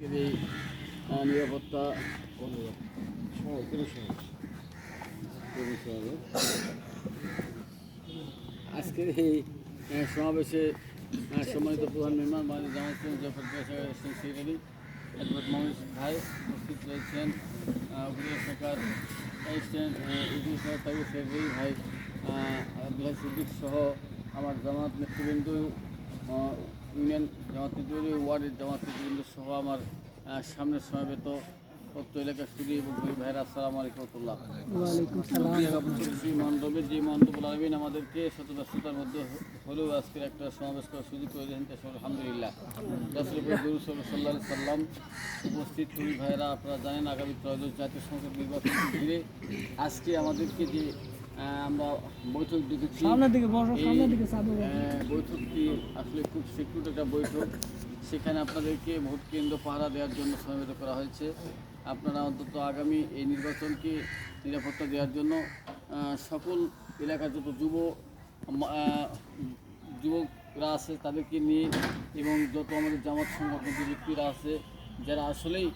এই নিরাপত্তা আজকের এই সমাবেশে সম্মানিত প্রধান মেহমান বাংলাদেশ জামায়াত সেক্রেটারি অ্যাডভোকেট মোহাম্মদ ভাই উপস্থিত রয়েছেন, উপজেলা শাখার সেক্রেটারি ভাই আব্দুল্লাহ সিদ্দিক সহ আমার জামাত নেতৃবৃন্দ, ইউনিয়ন জামাত নেতৃবৃন্দ, ওয়ার্ডের জামাত নেতৃবৃন্দ সহ আমার সামনের সমাবেত তত্ত্ব এলাকার সুদী এবং ভাইরা, আসসালামু আলাইকুম রহমতুল্লাহ। মণ্ডপের যে মণ্ডপুল আলমিন আমাদেরকে শত ব্যস্ততার মধ্যে হলেও আজকের একটা সমাবেশ করার সুযোগ করে দিয়েছেন, আলহামদুলিল্লাহ। সাল্লাহ সাল্লাম উপস্থিত সুদী ভাইরা, আপনারা জানেন আগামী ত্রয়োদশ জাতীয় সংসদ নির্বাচন ঘিরে আজকে আমাদেরকে যে আমরা বৈঠক দেখেছি, বৈঠকটি আসলে খুব সিকিউর একটা বৈঠক। সেখানে আপনাদেরকে ভোট কেন্দ্র পাহারা দেওয়ার জন্য সমবেত করা হয়েছে। আপনারা অন্তত আগামী এই নির্বাচনকে নিরাপত্তা দেওয়ার জন্য সকল এলাকার যত যুবকরা আছে তাদেরকে নিয়ে এবং যত আমাদের জামাত সংগঠন যে ব্যক্তিরা আছে যারা আসলেই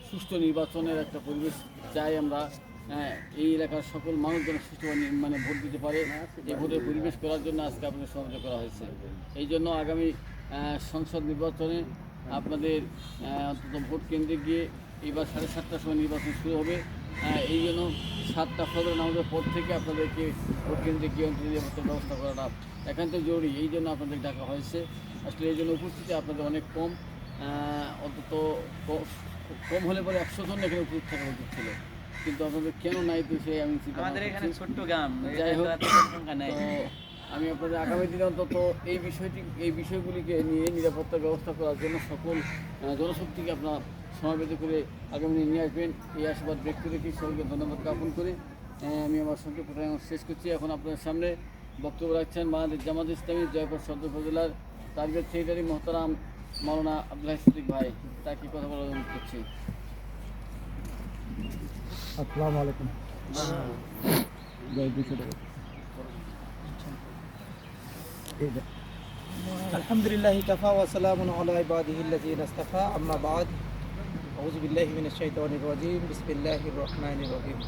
সুষ্ঠু নির্বাচনের একটা পরিবেশ চাই, আমরা এই এলাকার সকল মানুষ যেন সুষ্ঠুভাবে ভোট দিতে পারে, এই ভোটের পরিবেশ করার জন্য আজকে আপনাদের সমাবেশ করা হয়েছে। এই জন্য আগামী সংসদ নির্বাচনে আপনাদের অন্তত ভোট কেন্দ্রে গিয়ে এবার 7:30টার সময় নির্বাচন শুরু হবে। এই জন্য 7টা ফজর নামাজের পর থেকে আপনাদেরকে ভোট কেন্দ্রে গিয়ে অন্তত নিরাপত্তার ব্যবস্থা করাটা একান্ত জরুরি। এই জন্য আপনাদের ডাকা হয়েছে। আসলে এই জন্য উপস্থিতি আপনাদের অনেক কম, অন্তত কম হলে পরে 100 জন এখানে উপস্থিত থাকা উচিত ছিল, কিন্তু আপনাদের কেন নাই তো সেই আমি ছোট্ট গ্রাম। যাই হোক, আমি আপনাদের আগামী দিনে অন্তত এই বিষয়গুলিকে নিয়ে নিরাপত্তা ব্যবস্থা করার জন্য সকল জনশক্তিকে আপনার সমাবেত করে আগামী দিনে নিয়ে আসবেন, এই আশীর্বাদ ব্যক্তি রেখে সকলকে ধন্যবাদ জ্ঞাপন করে আমি আমার সংক্ষিপ্ত শেষ করছি। এখন আপনাদের সামনে বক্তব্য রাখছেন বাংলাদেশ জামাত ইসলামী জয়পুর সদর উপজেলার টার্গেট সেক্রেটারি মোহতারাম মাওলানা আব্দুল্লাহ সিদ্দিক ভাই, তাকে কথা বলার অনুরোধ করছি। আসসালামু আলাইকুম। আলহামদুলিল্লাহি কাফা ওয়া সালামুন আলা ইবাদিহিল্লাযিনা ইসতাফা, আম্মা বা'দ। আউযু বিল্লাহি মিনাশ শাইতানির রাজীম। বিসমিল্লাহির রহমানির রহিম।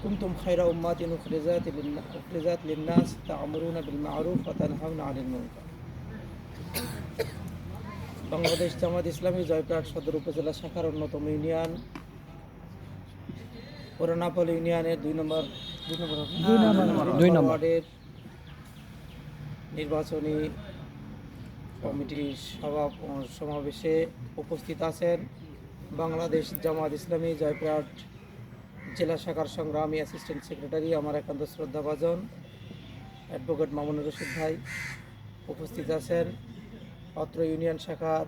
কুনতুম খায়রা উম্মাতিন উখরিজাত লিন-নাস তা'মুরুনা বিল মা'রুফ ওয়া তানহাউনা 'আনিল মুনকার। বাংলাদেশ জামাত ইসলামী জয়পুরহাট সদর উপজেলা শাখার অন্যতম ইউনিয়ন পুরানাপল ইউনিয়নের 2 নম্বর ওয়ার্ডের নির্বাচনী কমিটির সমাবেশে উপস্থিত আছেন বাংলাদেশ জামাত ইসলামী জয়পুরহাট জেলা শাখার সংগ্রামী অ্যাসিস্ট্যান্ট সেক্রেটারি আমার একান্ত শ্রদ্ধাভাজন অ্যাডভোকেট মামুনুর রশিদ ভাই। উপস্থিত আছেন অত্র ইউনিয়ন শাখার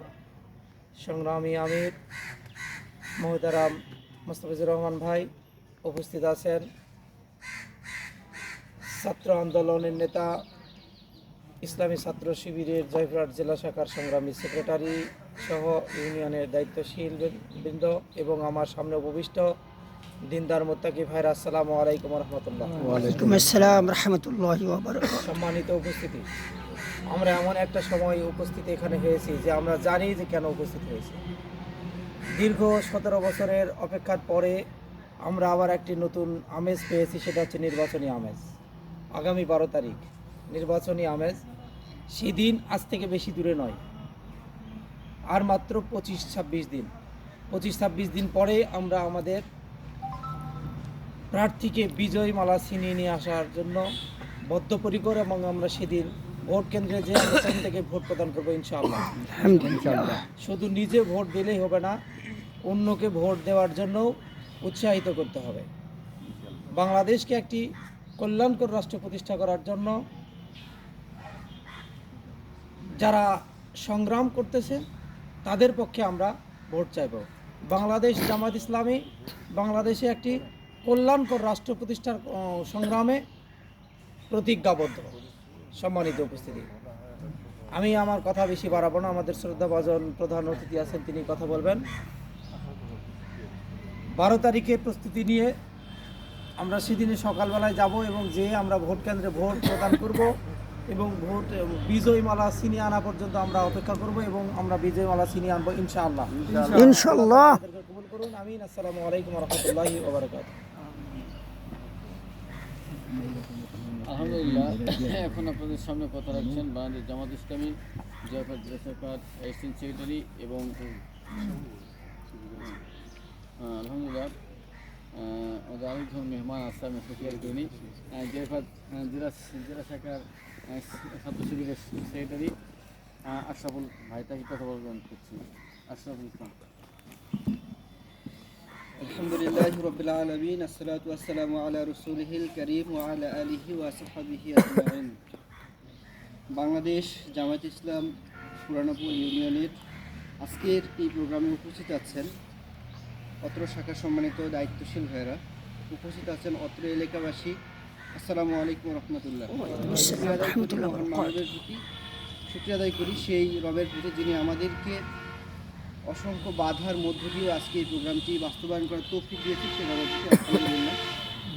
সংগ্রামী আমির মোহতারাম মোস্তাফিজুর রহমান ভাই। উপস্থিত আছেন ছাত্র আন্দোলনের নেতা ইসলামী ছাত্র শিবিরের জয়পুরহাট জেলা শাখার সংগ্রামী সেক্রেটারি সহ ইউনিয়নের দায়িত্বশীল বৃন্দ এবং আমার সামনে উপবিষ্ট দিনদার মুত্তাকি ভাইরা, আসসালামু আলাইকুম রহমতুল্লাহ। ওয়ালাইকুম আসসালাম রাহমাতুল্লাহি ওয়া বারাকাতুহু। সম্মানিত উপস্থিতি, আমরা এমন একটা সময় উপস্থিত এখানে হয়েছি যে আমরা জানি যে কেন উপস্থিত হয়েছি। দীর্ঘ 17 বছরের অপেক্ষার পরে আমরা আবার একটি নতুন আমেজ পেয়েছি, সেটা হচ্ছে নির্বাচনী আমেজ। আগামী 12 তারিখ নির্বাচনী আমেজ, সেদিন আজ থেকে বেশি দূরে নয়, আর মাত্র 25-26 দিন পরে আমরা আমাদের প্রার্থীকে বিজয়ী মালা ছিনিয়ে নিয়ে আসার জন্য বদ্ধপরিকর এবং আমরা সেদিন ভোট কেন্দ্রে যে সেখান থেকে ভোট প্রদান করবো ইনশাআল্লাহ। শুধু নিজে ভোট দিলেই হবে না, অন্যকে ভোট দেওয়ার জন্য উৎসাহিত করতে হবে। বাংলাদেশকে একটি কল্যাণকর রাষ্ট্র প্রতিষ্ঠা করার জন্য যারা সংগ্রাম করতেছে তাদের পক্ষে আমরা ভোট চাইব। বাংলাদেশ জামাত ইসলামী বাংলাদেশে একটি কল্যাণকর রাষ্ট্র প্রতিষ্ঠার সংগ্রামে প্রতিজ্ঞাবদ্ধ। সম্মানিত উপস্থিতি, আমি আমার কথা বেশি বাড়াবো না, আমাদের শ্রদ্ধাভাজন প্রধান অতিথি আছেন, তিনি কথা বলবেন। 12 তারিখে প্রস্তুতি নিয়ে আমরা সেদিনে সকালবেলায় যাব এবং যে আমরা ভোট কেন্দ্রে ভোট প্রদান করব এবং ভোট বিজয় মালা ছিনিয়ে আনা পর্যন্ত আমরা অপেক্ষা করব এবং আমরা বিজয় মালা ছিনিয়ে আনবো ইনশাআল্লাহ। ইনশাআল্লাহ। আমাদেরকে কবুল করুন, আমিন। আসসালামু আলাইকুম ওয়া রাহমাতুল্লাহি ওয়া বারাকাতুহু। আলহামদুলিল্লাহ, এখন আপনাদের সামনে কথা রাখছেন বাংলাদেশ জামাত ইসলামী জয়পুর জেলা শাখার অ্যাসিস্ট্যান্ট সেক্রেটারি এবং আলহামদুলিল্লাহ আমাদের আরেকজন মেহমান আসছে, আমি খেয়াল করিনি, জয়পুর জেলা শাখার ছাত্র শিবিরের সেক্রেটারি আশরাফুল ভাই, তাকে কথা বলবেন করছি। আশরাফুল ইসলাম। আলহামদুলিল্লাহ রাব্বিল আলামিন, আসসালাতু ওয়াসসালামু আলা রাসূলিহিল কারীম ওয়া আলা আলিহি ওয়া সাহবিহি আজমাইন। বাংলাদেশ জামায়াত ইসলাম পুরানাপুর ইউনিয়নের আজকের এই প্রোগ্রামে উপস্থিত আছেন অত্র শাখার সম্মানিত দায়িত্বশীল ভাইয়েরা, উপস্থিত আছেন অত্র এলাকাবাসী। আসসালামু আলাইকুম রহমতুল্লাহ। মহান মানবের প্রতি শুকরিয়া আদায় করি সেই রবের প্রতি যিনি আমাদেরকে অসংখ্য বাধার মধ্য দিয়ে আজকে এই প্রোগ্রামটি বাস্তবায়ন করার তৌফিক দিয়েছে, সে রবের প্রতি আলহামদুলিল্লাহ।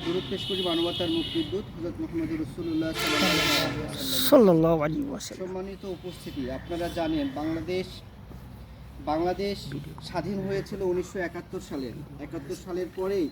দরুদ পেশ করি মানবতার মুক্তিদূত হযরত মুহাম্মদ রাসূলুল্লাহ সাল্লাল্লাহু আলাইহি ওয়াসাল্লাম। সাল্লাল্লাহু আলাইহি ওয়াসাল্লাম। সম্মানিত উপস্থিতি, আপনারা জানেন বাংলাদেশ স্বাধীন হয়েছিল 1971 সালের পরেই